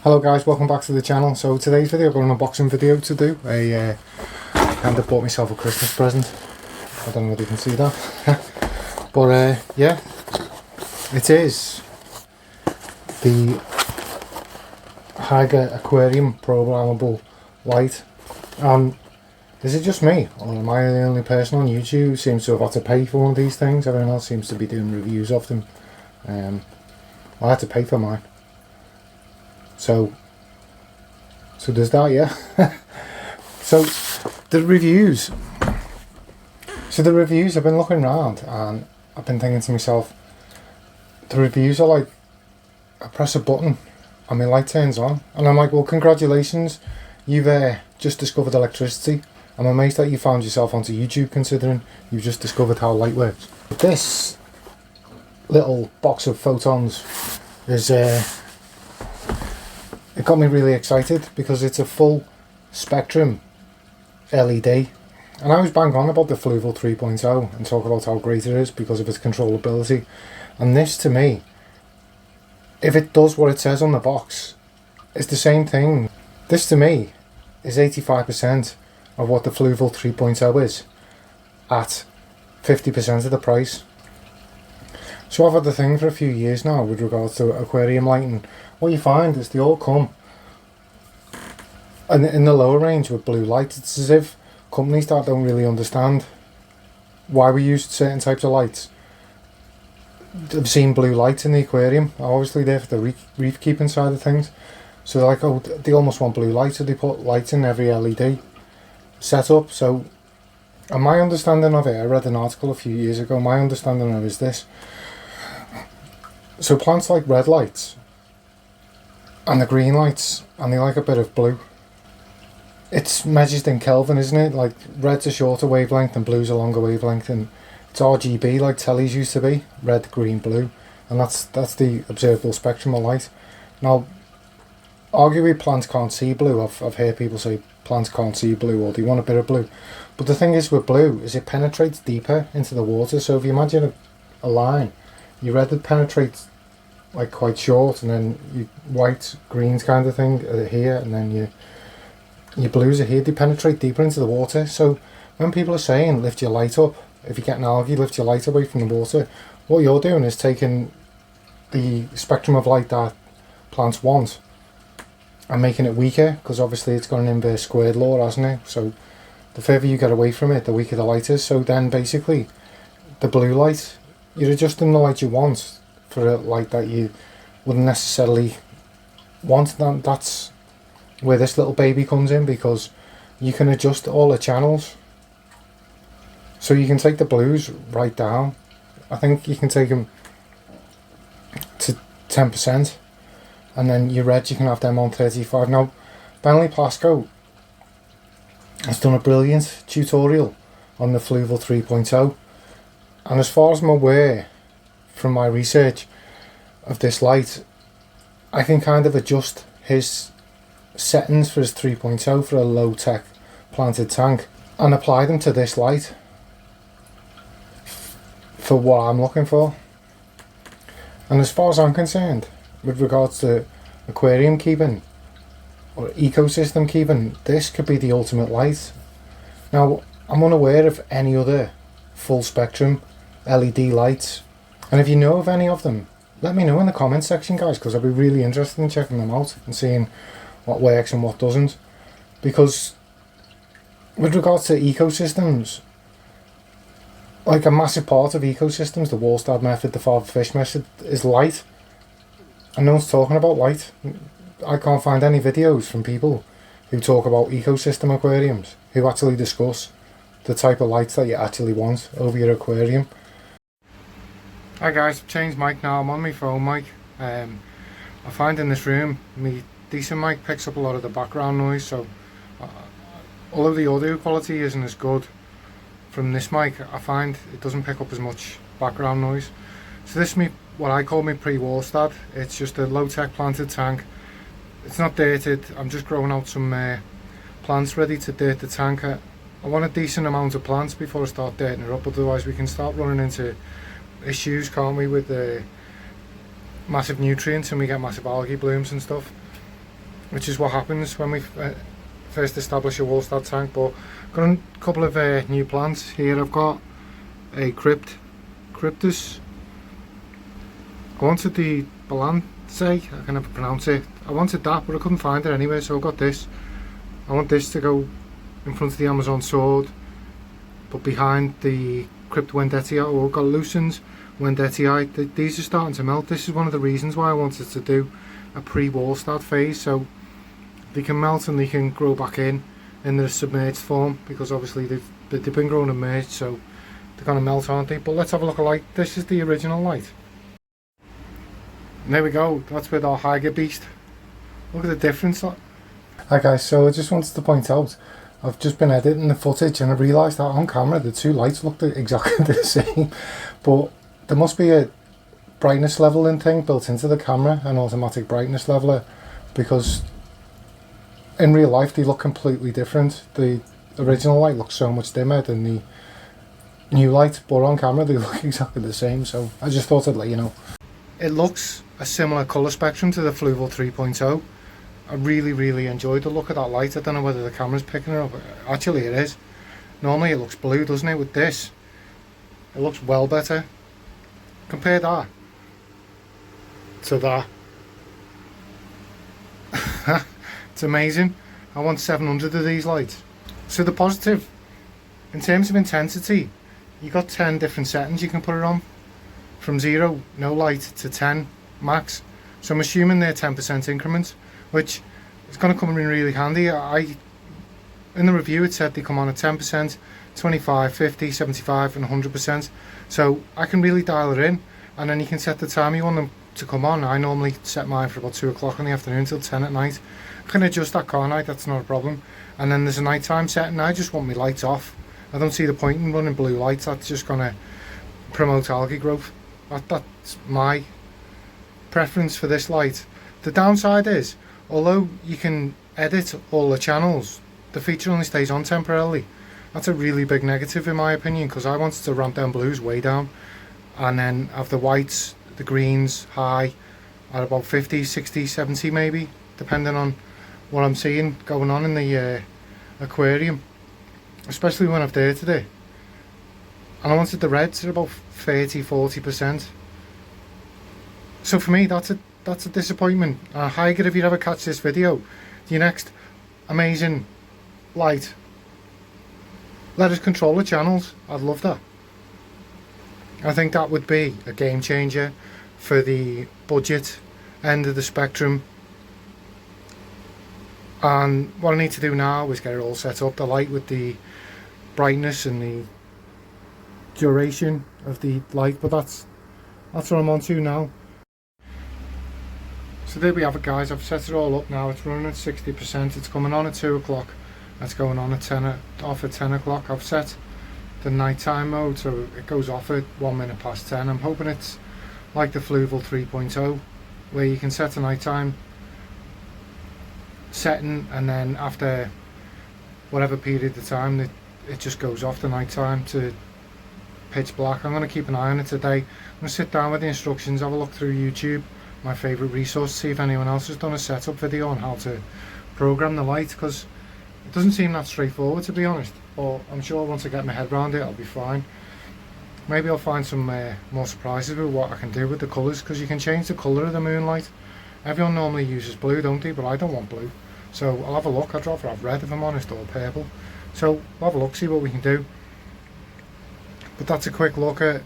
Hello guys, welcome back to the channel. So today's video I've got an unboxing video to do. I kind of bought myself a Christmas present. I don't know whether you can see that. But yeah, it is the Hygger Aquarium programmable light. Is it just me, or am I the only person on YouTube who seems to have had to pay for one of these things? Everyone else seems to be doing reviews of them. I had to pay for mine. So there's that, yeah. So the reviews. I've been looking around and I've been thinking to myself, the reviews are like, I press a button and my light turns on, and I'm like, well, congratulations, you've just discovered electricity. I'm amazed that you found yourself onto YouTube, considering you've just discovered how light works. This little box of photons is it got me really excited because it's a full spectrum LED, and I always bang on about the Fluval 3.0 and talk about how great it is because of its controllability. And this, to me, if it does what it says on the box, it's the same thing. This to me is 85% of what the Fluval 3.0 is at 50% of the price. So I've had the thing for a few years now with regards to aquarium lighting. What you find is they all come in the lower range with blue light. It's as if companies that don't really understand why we use certain types of lights have seen blue lights in the aquarium, obviously there for the reef keeping side of things. So they're like, oh, they almost want blue light, so they put lights in every LED setup. So, and my understanding of it, I read an article a few years ago, my understanding of it is this. So plants like red lights and the green lights, and they like a bit of blue. It's measured in Kelvin, isn't it? Like red's a shorter wavelength and blue's a longer wavelength, and it's RGB like tellies used to be, red, green, blue, and that's the observable spectrum of light. Now, arguably plants can't see blue. I've heard people say plants can't see blue, or they want a bit of blue. But the thing is with blue is it penetrates deeper into the water. So if you imagine a line, your red would penetrate like quite short, and then your white, greens kind of thing are here, and then your blues are here. They penetrate deeper into the water. So when people are saying lift your light up, if you're getting algae, lift your light away from the water, what you're doing is taking the spectrum of light that plants want and making it weaker, because obviously it's got an inverse squared law, hasn't it? So the further you get away from it, the weaker the light is. So then basically the blue light, you're adjusting the light you want for a light that you wouldn't necessarily want. That's where this little baby comes in, because you can adjust all the channels. So you can take the blues right down. I think you can take them to 10%, and then your reds you can have them on 35. Now Bentley Pasco has done a brilliant tutorial on the Fluval 3.0, and as far as I'm aware from my research of this light, I can kind of adjust his settings for his 3.0 for a low tech planted tank and apply them to this light for what I'm looking for. And as far as I'm concerned, with regards to aquarium keeping or ecosystem keeping, this could be the ultimate light. Now, I'm unaware of any other full spectrum LED lights, and if you know of any of them, let me know in the comments section, guys, because I'd be really interested in checking them out and seeing what works and what doesn't. Because with regards to ecosystems, like a massive part of ecosystems, the Walstad method, the father fish method, is light, and no one's talking about light. I can't find any videos from people who talk about ecosystem aquariums who actually discuss the type of lights that you actually want over your aquarium. Hi guys, I've changed mic now. I'm on my phone mic. I find in this room my decent mic picks up a lot of the background noise, so although the audio quality isn't as good from this mic, I find it doesn't pick up as much background noise. So this is me, what I call my pre-Walstad. It's just a low-tech planted tank. It's not dirted. I'm just growing out some plants ready to dirt the tank. I want a decent amount of plants before I start dirting it up, otherwise we can start running into issues, can't we, with the massive nutrients, and we get massive algae blooms and stuff. which is what happens when we first establish a Walstad tank. But got a couple of new plants here. I've got a cryptus. I wanted the balance, I can never pronounce it. I wanted that, but I couldn't find it anywhere, so I got this. I want this to go in front of the Amazon sword, but behind the Crypt Wendetii, or got Lucens Wendetii. These are starting to melt. This is one of the reasons why I wanted to do a pre-Walstad phase, so they can melt and they can grow back in the submerged form, because obviously they've been grown immersed, so they're going to melt, aren't they? But let's have a look at light. This is the original light. And there we go, that's with our Hygger beast. Look at the difference. Hi guys, so I just wanted to point out, I've just been editing the footage and I realised that on camera the two lights looked exactly the same, but there must be a brightness leveling thing built into the camera, an automatic brightness leveler, because in real life they look completely different. The original light looks so much dimmer than the new light, but on camera they look exactly the same, so I just thought I'd let you know. It looks a similar colour spectrum to the Fluval 3.0. I really enjoyed the look of that light. I don't know whether the camera's picking it up. Actually it is. Normally it looks blue, doesn't it? With this, it looks well better. Compare that to that. It's amazing. I want 700 of these lights. So the positive, in terms of intensity, you got 10 different settings you can put it on. From 0, no light, to 10, max. So I'm assuming they're 10% increments, which is going to come in really handy. In the review it said they come on at 10%, 25, 50, 75 and 100%. So I can really dial it in, and then you can set the time you want them to come on. I normally set mine for about 2 o'clock in the afternoon till 10 at night. I can adjust that, can't I? That's not a problem. And then there's a nighttime setting. I just want my lights off. I don't see the point in running blue lights. That's just going to promote algae growth. That's my preference for this light. The downside is, although you can edit all the channels, the feature only stays on temporarily. That's a really big negative in my opinion, because I wanted to ramp down blues way down and then have the whites, the greens high at about 50, 60, 70 maybe, depending on what I'm seeing going on in the aquarium, especially when I've dirted it. And I wanted the reds at about 30-40%. So for me that's a disappointment. Hygger, if you ever catch this video, your next amazing light, let us control the channels. I'd love that. I think that would be a game changer for the budget end of the spectrum. And what I need to do now is get it all set up, the light with the brightness and the duration of the light, but that's what I'm on to now. So there we have it guys, I've set it all up now. It's running at 60%, it's coming on at 2 o'clock, it's going on at off at 10 o'clock. I've set the nighttime mode so it goes off at 1 minute past 10. I'm hoping it's like the Fluval 3.0 where you can set a nighttime setting, and then after whatever period of time it just goes off the nighttime to pitch black. I'm going to keep an eye on it today. I'm going to sit down with the instructions, have a look through YouTube, my favourite resource, see if anyone else has done a setup video on how to program the light, because it doesn't seem that straightforward to be honest, but I'm sure once I get my head around it I'll be fine. Maybe I'll find some more surprises with what I can do with the colours, because you can change the colour of the moonlight. Everyone normally uses blue, don't they? But I don't want blue, so I'll have a look. I'd rather have red if I'm honest, or purple. So we'll have a look, see what we can do. But that's a quick look at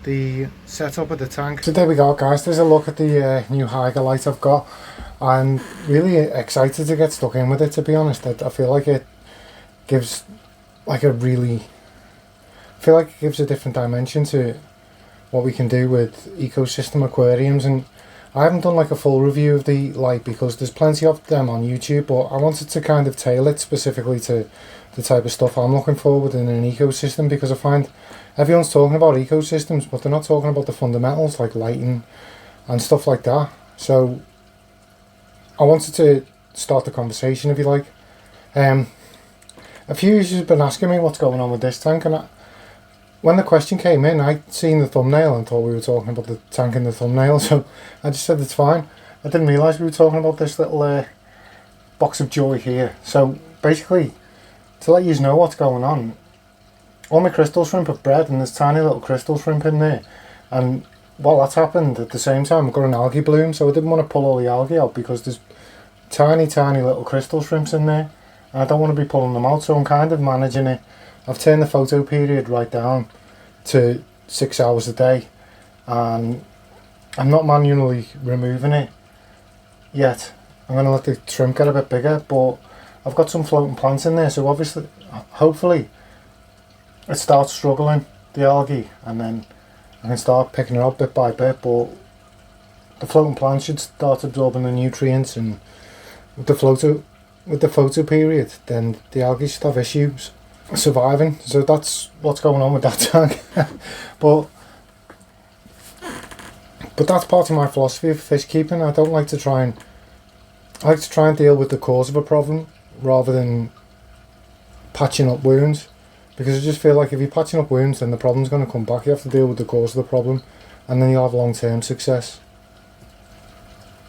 the setup of the tank. So there we go guys, there's a look at the new Hygger light I've got. I'm really excited to get stuck in with it, to be honest. I feel like it gives like a different dimension to what we can do with ecosystem aquariums. And I haven't done like a full review of the light because there's plenty of them on YouTube, but I wanted to kind of tailor it specifically to the type of stuff I'm looking for within an ecosystem, because I find everyone's talking about ecosystems but they're not talking about the fundamentals like lighting and stuff like that. So I wanted to start the conversation, if you like. A few users have been asking me what's going on with this tank, and when the question came in I'd seen the thumbnail and thought we were talking about the tank in the thumbnail, so I just said it's fine. I didn't realise we were talking about this little box of joy here. So basically, to let you know what's going on, all my crystal shrimp have bred, and there's tiny little crystal shrimp in there. And while that's happened, at the same time I've got an algae bloom, so I didn't want to pull all the algae out because there's tiny little crystal shrimps in there, and I don't want to be pulling them out, so I'm kind of managing it. I've turned the photo period right down to 6 hours a day, and I'm not manually removing it yet. I'm going to let the shrimp get a bit bigger, but I've got some floating plants in there, so obviously, hopefully it starts struggling, the algae, and then I can start picking it up bit by bit. But the floating plants should start absorbing the nutrients, and with the photo period, then the algae should have issues surviving. So that's what's going on with that tank. but that's part of my philosophy of fish keeping. I like to try and deal with the cause of a problem rather than patching up wounds, because I just feel like if you're patching up wounds, then the problem's going to come back. You have to deal with the cause of the problem, and then you'll have long-term success.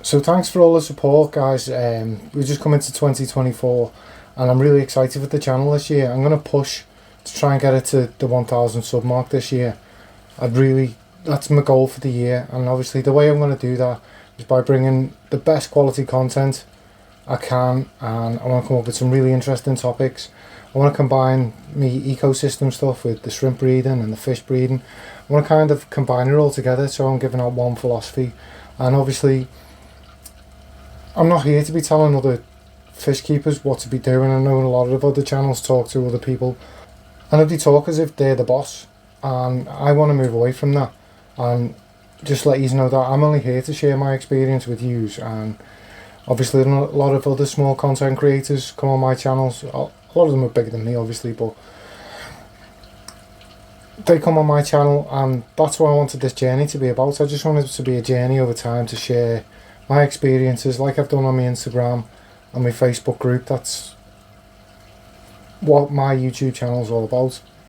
So thanks for all the support, guys. We've just come into 2024, and I'm really excited with the channel this year. I'm going to push to try and get it to the 1,000 sub mark this year. That's my goal for the year, and obviously the way I'm going to do that is by bringing the best quality content I can, and I want to come up with some really interesting topics. I want to combine me ecosystem stuff with the shrimp breeding and the fish breeding. I want to kind of combine it all together, so I'm giving out one philosophy. And obviously I'm not here to be telling other fish keepers what to be doing. I know a lot of other channels talk to other people, and they talk as if they're the boss, and I want to move away from that and just let you know that I'm only here to share my experience with you. And obviously a lot of other small content creators come on my channels. A lot of them are bigger than me, obviously, but they come on my channel, and that's what I wanted this journey to be about. I just wanted it to be a journey over time to share my experiences like I've done on my Instagram and my Facebook group. That's what my YouTube channel is all about.